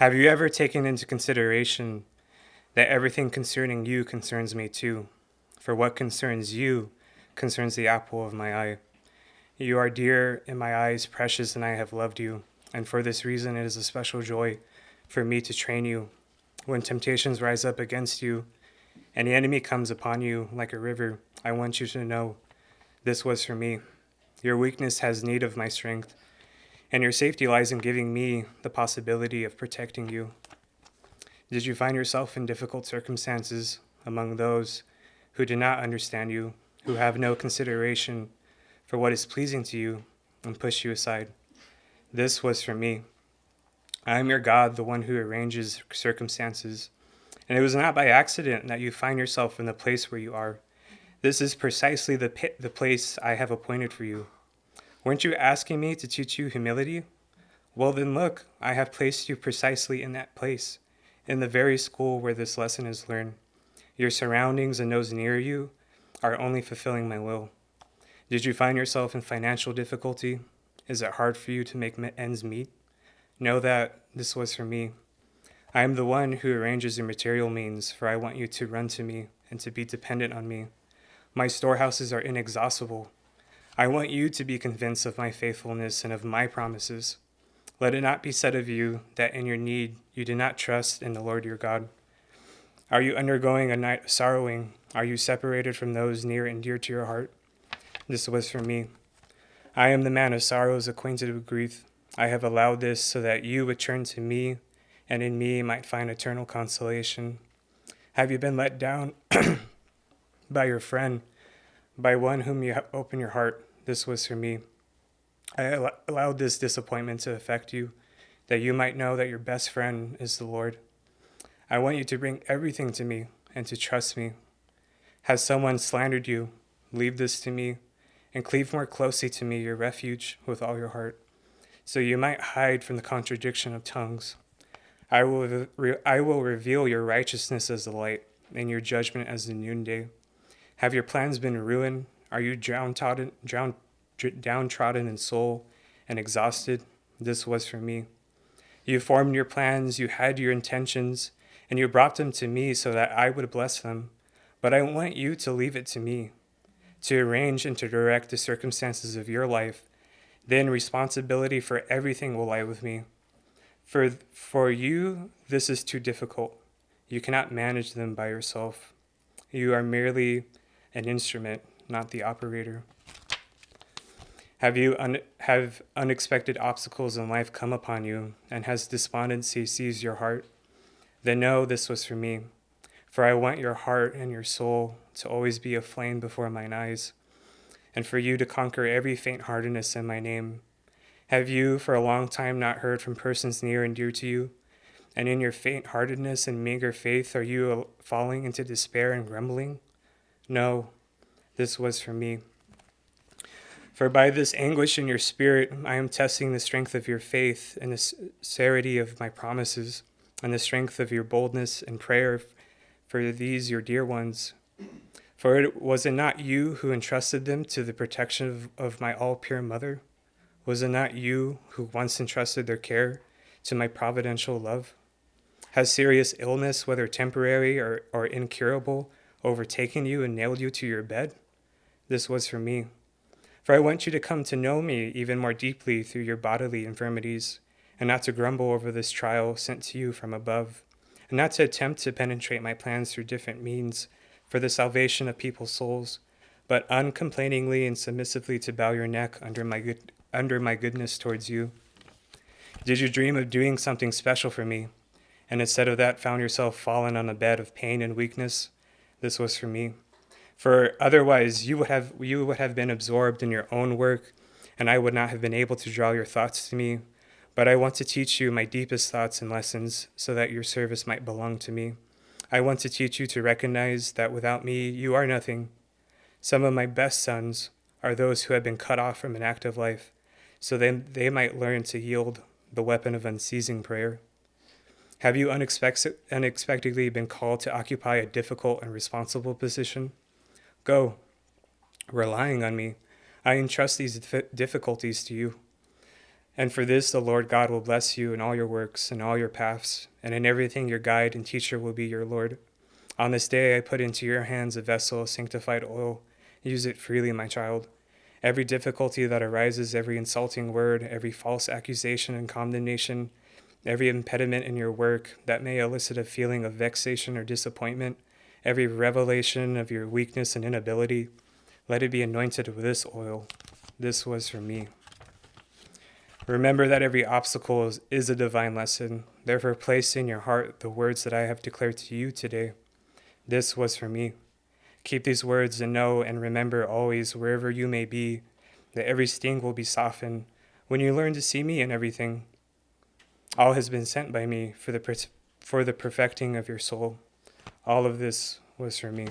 Have you ever taken into consideration that everything concerning you concerns me too? For what concerns you concerns the apple of my eye. You are dear in my eyes, precious, and I have loved you. And for this reason, it is a special joy for me to train you. When temptations rise up against you and the enemy comes upon you like a river, I want you to know this was for me. Your weakness has need of my strength, and your safety lies in giving me the possibility of protecting you. Did you find yourself in difficult circumstances among those who do not understand you, who have no consideration for what is pleasing to you, and push you aside? This was for me. I am your God, the one who arranges circumstances. And it was not by accident that you find yourself in the place where you are. This is precisely the place I have appointed for you. Weren't you asking me to teach you humility? Well, then look, I have placed you precisely in that place, in the very school where this lesson is learned. Your surroundings and those near you are only fulfilling my will. Did you find yourself in financial difficulty? Is it hard for you to make ends meet? Know that this was for me. I am the one who arranges your material means, for I want you to run to me and to be dependent on me. My storehouses are inexhaustible. I want you to be convinced of my faithfulness and of my promises. Let it not be said of you that in your need you do not trust in the Lord your God. Are you undergoing a night of sorrowing? Are you separated from those near and dear to your heart? This was for me. I am the man of sorrows, acquainted with grief. I have allowed this so that you would turn to me, and in me might find eternal consolation. Have you been let down by your friend, by one whom you have opened your heart? This was for me. I allowed this disappointment to affect you, that you might know that your best friend is the Lord. I want you to bring everything to me and to trust me. Has someone slandered you? Leave this to me, and cleave more closely to me, your refuge, with all your heart, so you might hide from the contradiction of tongues. I will reveal your righteousness as the light, and your judgment as the noonday. Have your plans been ruined? Are you downtrodden in soul and exhausted? This was for me. You formed your plans, you had your intentions, and you brought them to me so that I would bless them. But I want you to leave it to me, to arrange and to direct the circumstances of your life. Then responsibility for everything will lie with me. For you, this is too difficult. You cannot manage them by yourself. You are merely an instrument, not the operator. Have unexpected obstacles in life come upon you, and has despondency seized your heart? Then know this was for me. For I want your heart and your soul to always be aflame before mine eyes, and for you to conquer every faint-heartedness in my name. Have you for a long time not heard from persons near and dear to you? And in your faint-heartedness and meager faith, are you falling into despair and grumbling? No, this was for me. For by this anguish in your spirit, I am testing the strength of your faith and the sincerity of my promises, and the strength of your boldness and prayer for these your dear ones. For was it not you who entrusted them to the protection of my all-pure mother? Was it not you who once entrusted their care to my providential love? Has serious illness, whether temporary or incurable, overtaken you and nailed you to your bed? This was for me. For I want you to come to know me even more deeply through your bodily infirmities, and not to grumble over this trial sent to you from above, and not to attempt to penetrate my plans through different means for the salvation of people's souls, but uncomplainingly and submissively to bow your neck under my goodness towards you. Did you dream of doing something special for me, and instead of that found yourself fallen on a bed of pain and weakness? This was for me. For otherwise you would have been absorbed in your own work, and I would not have been able to draw your thoughts to me. But I want to teach you my deepest thoughts and lessons, so that your service might belong to me. I want to teach you to recognize that without me you are nothing. Some of my best sons are those who have been cut off from an active life, so they might learn to yield the weapon of unceasing prayer. Have you unexpectedly been called to occupy a difficult and responsible position? Go, relying on me. I entrust these difficulties to you. And for this the Lord God will bless you in all your works and all your paths, and in everything your guide and teacher will be your Lord. On this day I put into your hands a vessel of sanctified oil. Use it freely, my child. Every difficulty that arises, every insulting word, every false accusation and condemnation, every impediment in your work that may elicit a feeling of vexation or disappointment, every revelation of your weakness and inability, let it be anointed with this oil. This was for me. Remember that every obstacle is a divine lesson. Therefore, place in your heart the words that I have declared to you today. This was for me. Keep these words and know and remember always, wherever you may be, that every sting will be softened when you learn to see me in everything. All has been sent by me for the perfecting of your soul. All of this was for me.